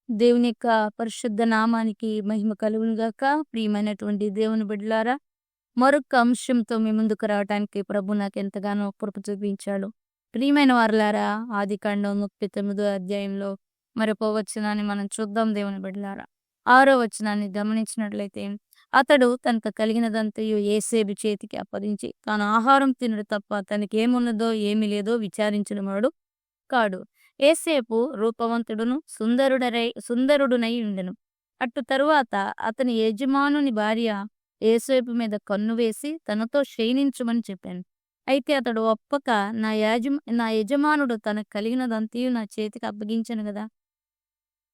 దేవుని యొక్క పరిశుద్ధ నామానికి మహిమ కలుగును గాక. ప్రియమైనటువంటి దేవుని బిడ్డలారా, మరొక అంశంతో మీ ముందుకు రావటానికి ప్రభు నాకెంతగానో కృప చూపించాడు. ప్రియమైన వారలారా, ఆదికాండం 39 అధ్యాయంలో మరొక వచనాన్ని మనం చూద్దాం దేవుని బిడ్డలారా. 6వ వచనాన్ని గమనించినట్లయితే, అతడు తనకు కలిగినదంతయు యోసేపు చేతికి అప్పగించి, తాను ఆహారం తినుడు తప్ప తనకేమున్నదో ఏమి లేదో విచారించినవాడు కాడు. యోసేపు రూపవంతుడును సుందరుడునై ఉండెను. అటు తరువాత అతని యజమానుని భార్య యోసేపు మీద కన్ను వేసి తనతో శయనించుమని చెప్పాను. అయితే అతడు ఒప్పక, నా యజమానుడు తనకు కలిగినదంతయు నా చేతికి అప్పగించెను గదా!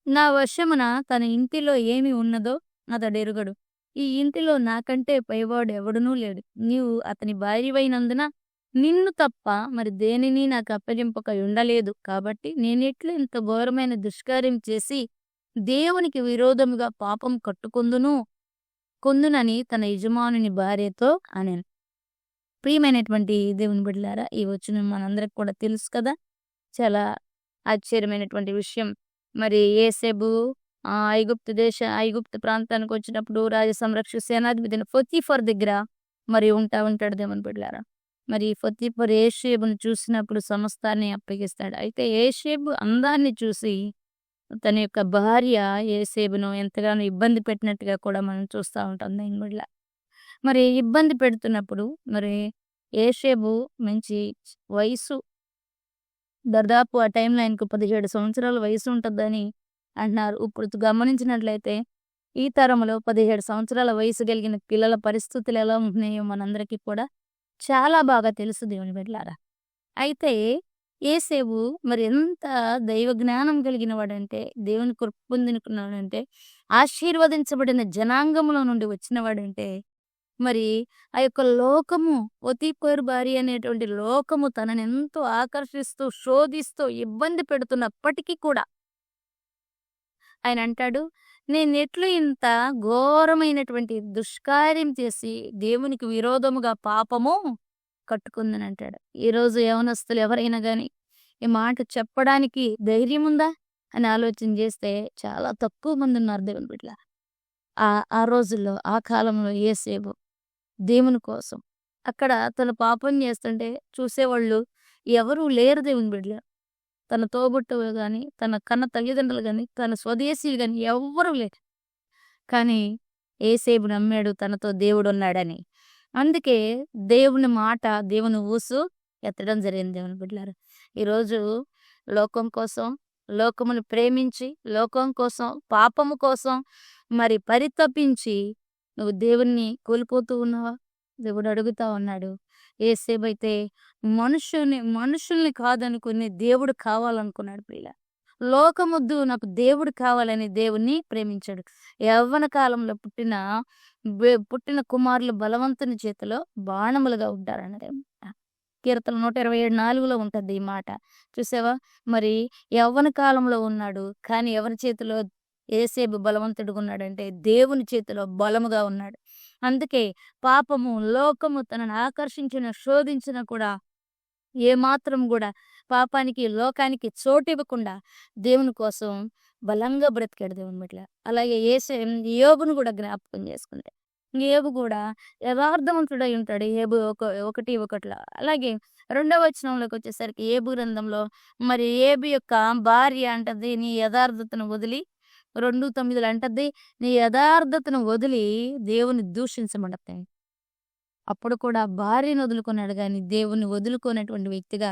నా వశమున తన ఇంటిలో ఏమి ఉన్నదో అతడెరుగడు. ఈ ఇంటిలో నాకంటే పైవాడు ఎవడునూ లేడు. నీవు అతని భార్యవైనందున నిన్ను తప్ప మరి దేనిని నాకు అప్పగింపక ఉండలేదు. కాబట్టి నేనెట్లు ఇంత ఘోరమైన దుష్కార్యం చేసి దేవునికి విరోధముగా పాపం కొందునని తన యజమానుని భార్యతో అనెను. ప్రియమైనటువంటి దేవుని బిడ్డలారా, ఈ వచనం మనందరికి కూడా తెలుసు కదా! చాలా ఆశ్చర్యమైనటువంటి విషయం. మరి యోసేపు ఐగుప్తు ప్రాంతానికి వచ్చినప్పుడు రాజసంరక్షక సేనాధిపతి పొతీఫర్ దగ్గర మరి ఉంటాడు దేవుని బిడ్డలారా. మరి పొతీఫర్ యోసేపును చూసినప్పుడు సమస్తాన్ని అప్పగిస్తాడు. అయితే యోసేపు అందాన్ని చూసి తన యొక్క భార్య యోసేపును ఎంతగానో ఇబ్బంది పెట్టినట్టుగా కూడా మనం చూస్తూ ఉంటాం దేవుని బిడ్డలారా. మరి ఇబ్బంది పెడుతున్నప్పుడు మరి యోసేపు మంచి వయసు, దాదాపు ఆ టైంలో ఆయనకు 17 సంవత్సరాల వయసు ఉంటుందని అంటున్నారు. ఇప్పుడు గమనించినట్లయితే ఈ తరంలో 17 సంవత్సరాల వయసు కలిగిన పిల్లల పరిస్థితులు ఎలా ఉంటున్నాయో మనందరికీ కూడా చాలా బాగా తెలుసు దేవుని బిడ్డలారా. అయితే యోసేపు మరి ఎంత దైవ జ్ఞానం కలిగిన వాడంటే, దేవుని కృప పొందినవాడంటే, ఆశీర్వదించబడిన జనాంగంలో నుండి వచ్చిన వాడంటే, మరి ఆ యొక్క లోకము, పొతీఫరు భార్య అనేటువంటి లోకము తనని ఎంతో ఆకర్షిస్తూ, శోధిస్తూ, ఇబ్బంది పెడుతున్నప్పటికీ కూడా ఆయన అంటాడు, నేనెట్లు ఇంత ఘోరమైనటువంటి దుష్కార్యం చేసి దేవునికి విరోధముగా పాపము కట్టుకుందనంటాడు. ఈరోజు యవనస్తులు ఎవరైనా గాని ఈ మాట చెప్పడానికి ధైర్యం ఉందా అని ఆలోచన చేస్తే చాలా తక్కువ మంది ఉన్నారు దేవుని బిడ్డలారా. ఆ రోజుల్లో, ఆ కాలంలో యోసేపు దేవుని కోసం అక్కడ తను పాపం చేస్తుంటే చూసేవాళ్ళు ఎవరు లేరు దేవుని బిడ్డలారా. తన తోబుట్టువులు గాని, తన కన్న తల్లిదండ్రులు గాని, తన స్వదేశీయులు గాని ఎవ్వరూ లేరు. కానీ యోసేపు నమ్మాడు తనతో దేవుడున్నాడని. అందుకే దేవుని మాట, దేవుని ఊసు ఎత్తడం జరిగింది దేవుని బిడ్డలారా. ఈరోజు లోకం కోసం, లోకమును ప్రేమించి, లోకం కోసం, పాపము కోసం మరి పరితపించి నువ్వు దేవుణ్ణి కోల్పోతూ ఉన్నావా? దేవుడు అడుగుతా ఉన్నాడు. యోసేపైతే మనుషుల్ని కాదనుకుని దేవుడు కావాలనుకున్నాడు ప్రియుల. లోకమొద్దు, నాకు దేవుడు కావాలని దేవుణ్ణి ప్రేమించాడు. యవ్వన కాలంలో పుట్టిన కుమారులు బలవంతుని చేతిలో బాణములుగా ఉంటారన్నది. కీర్తన 127:4లో ఉంటుంది ఈ మాట. చూసావా? మరి యవ్వన కాలంలో ఉన్నాడు, కానీ ఎవరి చేతిలో యోసేపు బలవంతుడుగా ఉన్నాడంటే దేవుని చేతిలో బలముగా ఉన్నాడు. అందుకే పాపము, లోకము తనను ఆకర్షించిన, శోధించిన కూడా ఏమాత్రం కూడా పాపానికి, లోకానికి చోటివ్వకుండా దేవుని కోసం బలంగా బ్రతికాడు దేవుని బిడ్డలారా. అలాగే యోబును కూడా జ్ఞాపకం చేసుకుంటే, యోబు కూడా యథార్థవంతుడై ఉంటాడు. యోబు 1:1. అలాగే 2వ వచనంలోకి వచ్చేసరికి యోబు గ్రంథంలో మరి యోబు యొక్క భార్య అంటది, నీ యథార్థతను వదిలి 2:9 అంటది, నీ యథార్థతను వదిలి దేవుని దూషించమంటది. అప్పుడు కూడా భార్యను వదులుకున్నాడు గాని దేవుణ్ణి వదులుకోనటువంటి వ్యక్తిగా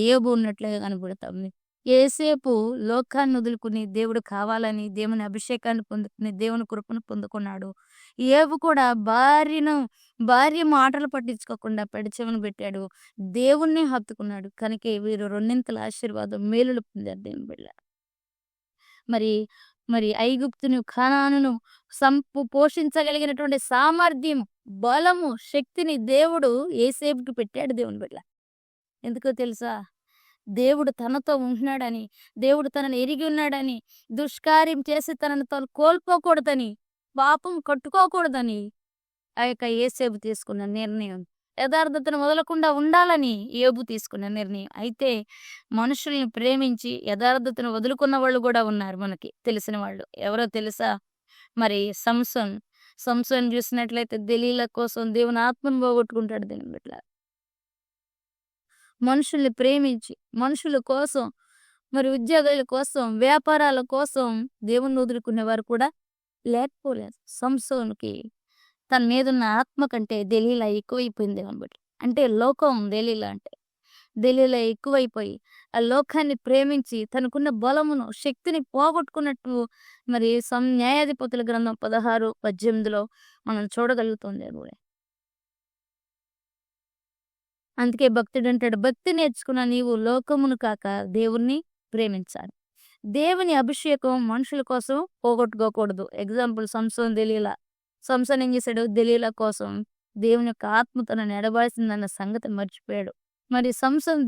యోబు ఉన్నట్లుగా కనబడుతుంది. యోసేపు లోకాన్ని వదులుకుని దేవుడు కావాలని దేవుని అభిషేకాన్ని పొందుకుని దేవుని కృపను పొందుకున్నాడు. యోబు కూడా భార్య మాటలు పట్టించుకోకుండా పెడచెవిన పెట్టాడు. దేవుణ్ణి హత్తుకున్నాడు. కనుక వీరు రెండింతల ఆశీర్వాదం, మేలులు పొందారు దేవుని బిడ్డలారా. మరి ఐగుప్తును, కనానును పోషించగలిగినటువంటి సామర్థ్యం, బలము, శక్తిని దేవుడు యోసేపుకి పెట్టాడు దేవుని బిడ్డలారా. ఎందుకో తెలుసా? దేవుడు తనతో ఉంటున్నాడని, దేవుడు తనని ఎరిగి ఉన్నాడని, దుష్కార్యం చేసి తనను తాను కోల్పోకూడదని, పాపం కట్టుకోకూడదని ఆ యొక్క యోసేపు తీసుకున్న నిర్ణయం. యథార్థతను వదలకుండా ఉండాలని యోబు తీసుకున్న నిర్ణయం. అయితే మనుషుల్ని ప్రేమించి యథార్థతను వదులుకున్న వాళ్ళు గూడా ఉన్నారు మనకి తెలిసిన వాళ్ళు. ఎవరో తెలుసా? మరి సంసోన్ చూసినట్లయితే దెలీలా కోసం దేవుని ఆత్మను పోగొట్టుకుంటాడు దేవుని బిడ్డ. మనుషుల్ని ప్రేమించి, మనుషుల కోసం, మరి ఉద్యోగాల కోసం, వ్యాపారాల కోసం దేవుణ్ణి వదులుకునేవారు కూడా లేకపోలేదు. సంసోనుకి తన మీదున్న ఆత్మ కంటే దెలీలా ఎక్కువైపోయింది దేవుని బిడ్డ. అంటే లోకం దెలీలా అంటే. దెలీలా ఎక్కువైపోయి, ఆ లోకాన్ని ప్రేమించి తనకున్న బలమును, శక్తిని పోగొట్టుకున్నట్టు మరి న్యాయాధిపతుల గ్రంథం 16:18లో మనం చూడగలుగుతాం దేవుడే. అందుకే భక్తుడంటాడు, భక్తి నేర్చుకున్న నీవు లోకమును కాక దేవుణ్ణి ప్రేమించాలి. దేవుని అభిషేకం మనుషుల కోసం పోగొట్టుకోకూడదు. ఎగ్జాంపుల్ సంసోన్, దెలీలా. సంసోన్ ఏం చేశాడు? దెలీలా కోసం దేవుని యొక్క ఆత్మ తనను ఎడబాసిందన్న సంగతిని మర్చిపోయాడు. మరి సంసోన్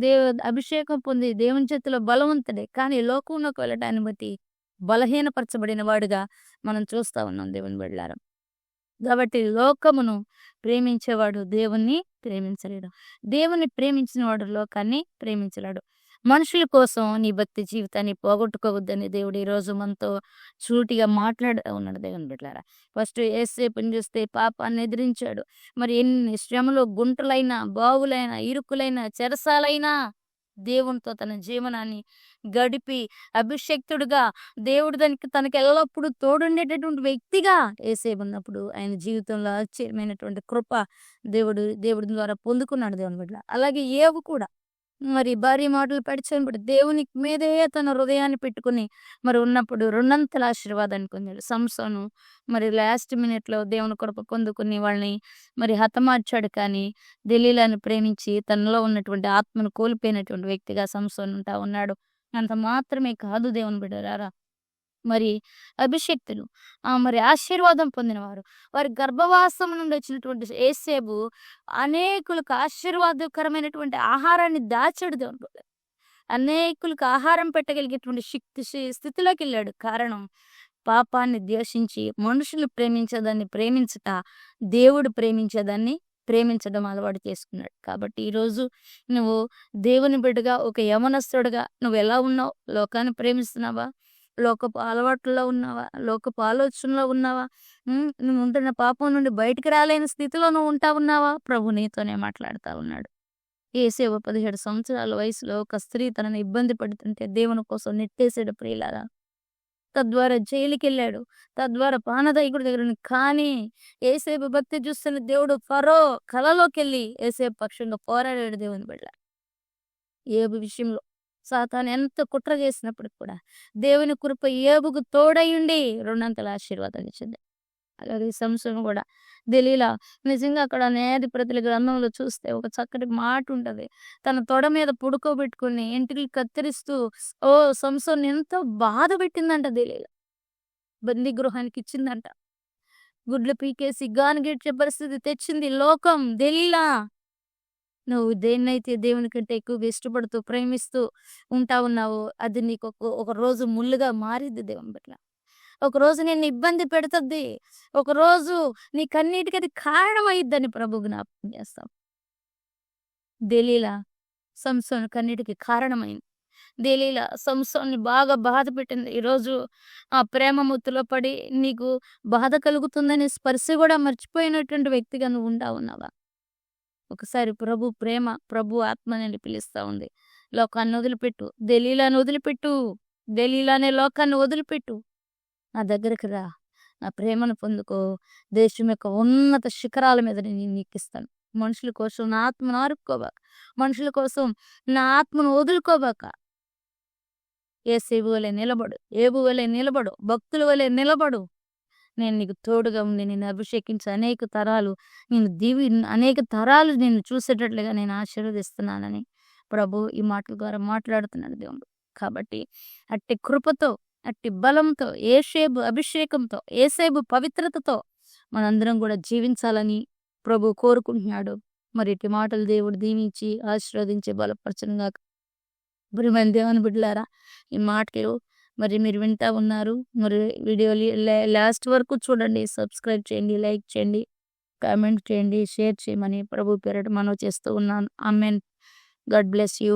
అభిషేకం పొంది దేవుని చేతిలో బలవంతుడే. కానీ లోకంలోకి వెళ్ళటాన్ని బట్టి బలహీనపరచబడిన వాడుగా మనం చూస్తా ఉన్నాం దేవుని బిడ్డలారా. కాబట్టి లోకమును ప్రేమించేవాడు దేవుణ్ణి ప్రేమించలేడు. దేవుణ్ణి ప్రేమించిన వాడు లోకాన్ని ప్రేమించలేడు. మనుషుల కోసం నీ భక్తి జీవితాన్ని పోగొట్టుకోవద్దని దేవుడు ఈరోజు మనతో సూటిగా మాట్లాడుతూ ఉన్నాడు దేవుని బిడ్డలారా. ఫస్ట్ యేసేపుని చూస్తే పాపాన్ని ఎదిరించాడు. మరి ఎన్ని శ్రమలు, గుంటలైనా, బావులైనా, ఇరుకులైనా, చెరసాలైనా దేవునితో తన జీవనాన్ని గడిపి అభిషక్తుడుగా దేవుడు తనకి ఎల్లప్పుడూ తోడుండేటటువంటి వ్యక్తిగా యేసేపు ఉన్నప్పుడు ఆయన జీవితంలో ఆశ్చర్యమైనటువంటి కృప దేవుడి ద్వారా పొందుకున్నాడు దేవుని బిడ్డ. అలాగే యోబు కూడా మరి భార్య మాటలు పడిచినప్పుడు దేవుని మీదే తన హృదయాన్ని పెట్టుకుని మరి ఉన్నప్పుడు రెండంతల ఆశీర్వాదాన్ని పొందాడు. సంసోను మరి లాస్ట్ మినిట్లో దేవుని కృప పొందుకుని వాళ్ళని మరి హతమార్చాడు. కానీ దెలీలాను ప్రేమించి తనలో ఉన్నటువంటి ఆత్మను కోల్పోయినటువంటి వ్యక్తిగా సంసోను ఉంటా ఉన్నాడు. అంత మాత్రమే కాదు దేవుని బిడ్డలారా, మరి అభిషక్తులు మరి ఆశీర్వాదం పొందినవారు, వారి గర్భవాసం నుండి వచ్చినటువంటి యేసేపు అనేకులకు ఆశీర్వాదకరమైనటువంటి ఆహారాన్ని దాచాడు దేవుని బిడ్డ. అనేకులకు ఆహారం పెట్టగలిగేటువంటి స్థితిలోకి వెళ్ళాడు. కారణం పాపాన్ని ద్వేషించి మనుషులు ప్రేమించేదాన్ని ప్రేమించట, దేవుడు ప్రేమించేదాన్ని ప్రేమించడం అలవాటు చేసుకున్నాడు. కాబట్టి ఈరోజు నువ్వు దేవుని బిడ్డగా, ఒక యవనస్తుడుగా నువ్వు ఎలా ఉన్నావు? లోకాన్ని ప్రేమిస్తున్నావా? లోకపు అలవాట్లలో ఉన్నావా? లోకపు ఆలోచనలో ఉన్నావా? నువ్వు ఉంటున్న పాపం నుండి బయటికి రాలేని స్థితిలో నువ్వు ఉంటా ఉన్నావా? ప్రభు నీతోనే మాట్లాడుతా ఉన్నాడు. యేసేపు 17 సంవత్సరాల వయసులో ఒక స్త్రీ తనని ఇబ్బంది పడుతుంటే దేవుని కోసం నెట్టేసాడు ప్రియులారా. తద్వారా జైలుకెళ్ళాడు. తద్వారా పానదైకుడి దగ్గర. కానీ యేసేపు భక్తి చూస్తున్న దేవుడు ఫరో కలలోకెళ్ళి యేసేపు పక్షంగా పోరాడాడు దేవుని బిడ్డ. యోబు విషయంలో సాతాను ఎంత కుట్ర చేసినప్పటికి కూడా దేవుని కృప యోబుకు తోడయుండి రెండంతల ఆశీర్వాదాలు ఇచ్చింది. అలాగే సంసోను కూడా దెలీలా నిజంగా అక్కడ న్యాయాధిపతుల గ్రంథంలో చూస్తే ఒక చక్కటి మాట ఉంటది. తన తొడ మీద పుడుకోబెట్టుకుని ఎంటికలు కత్తిరిస్తూ సంసోన్ ఎంతో బాధ పెట్టిందంట దెలీలా. బందీ గృహానికి ఇచ్చిందంట. గుడ్లు పీకేసి గానుగెడ్చే పరిస్థితి తెచ్చింది లోకం. దెలీలా, నువ్వు దేన్నైతే దేవుని కంటే ఎక్కువగా ఇష్టపడుతూ ప్రేమిస్తూ ఉంటా ఉన్నావో అది నీకు ఒక రోజు ముళ్ళుగా మారిద్ది దేవుని బిడ్డ. ఒకరోజు నిన్ను ఇబ్బంది పెడుతుంది. ఒకరోజు నీ కన్నీటికి అది కారణమైద్దని ప్రభు జ్ఞాపకం చేస్తాం. దెలీలా సంసోను కన్నీటికి కారణమైంది. దెలీలా సంసోన్ని బాగా బాధ పెట్టింది. ఈరోజు ఆ ప్రేమ ముత్తులో పడి నీకు బాధ కలుగుతుందని స్పర్శ కూడా మర్చిపోయినటువంటి వ్యక్తిగా నువ్వు ఉంటా ఉన్నావా? ఒకసారి ప్రభు ప్రేమ, ప్రభు ఆత్మని పిలుస్తా ఉంది. లోకాన్ని వదిలిపెట్టు, దెలీలాను వదిలిపెట్టు, దెలీలానే లోకాన్ని వదిలిపెట్టు, నా దగ్గరికి రా, నా ప్రేమను పొందుకో. దేశం యొక్క ఉన్నత శిఖరాల మీద నేను నీకు ఇస్తాను. మనుషుల కోసం నా ఆత్మను ఆరుకోబాక, మనుషుల కోసం నా ఆత్మను వదులుకోబాక. యేసేపు వలె నిలబడు, యోబు వలె నిలబడు, భక్తుల వలె నిలబడు. నేను నీకు తోడుగా ఉండి నిన్ను అభిషేకించి అనేక తరాలు నిన్ను చూసేటట్లుగా నేను ఆశీర్వదిస్తున్నానని ప్రభు ఈ మాటల ద్వారా మాట్లాడుతున్నాడు దేవుడు. కాబట్టి అట్టి కృపతో, అట్టి బలంతో, యేసేపు అభిషేకంతో, యేసేపు పవిత్రతతో మనందరం కూడా జీవించాలని ప్రభు కోరుకుంటున్నాడు. మరి ఇట్టి మాటలు దేవుడు దీవించి ఆశీర్వదించి బలపరచనుగా. ప్రియమైన దేవుని బిడ్డలారా, ఈ మాటలు మరి మీరు వింటా ఉన్నారు. మరి వీడియో లాస్ట్ వరకు చూడండి, సబ్స్క్రైబ్ చేయండి, లైక్ చేయండి, కామెంట్ చేయండి, షేర్ చేయమని ప్రభు పేరిట మనవి చేస్తూ ఉన్నాను. ఆమేన్. God bless you.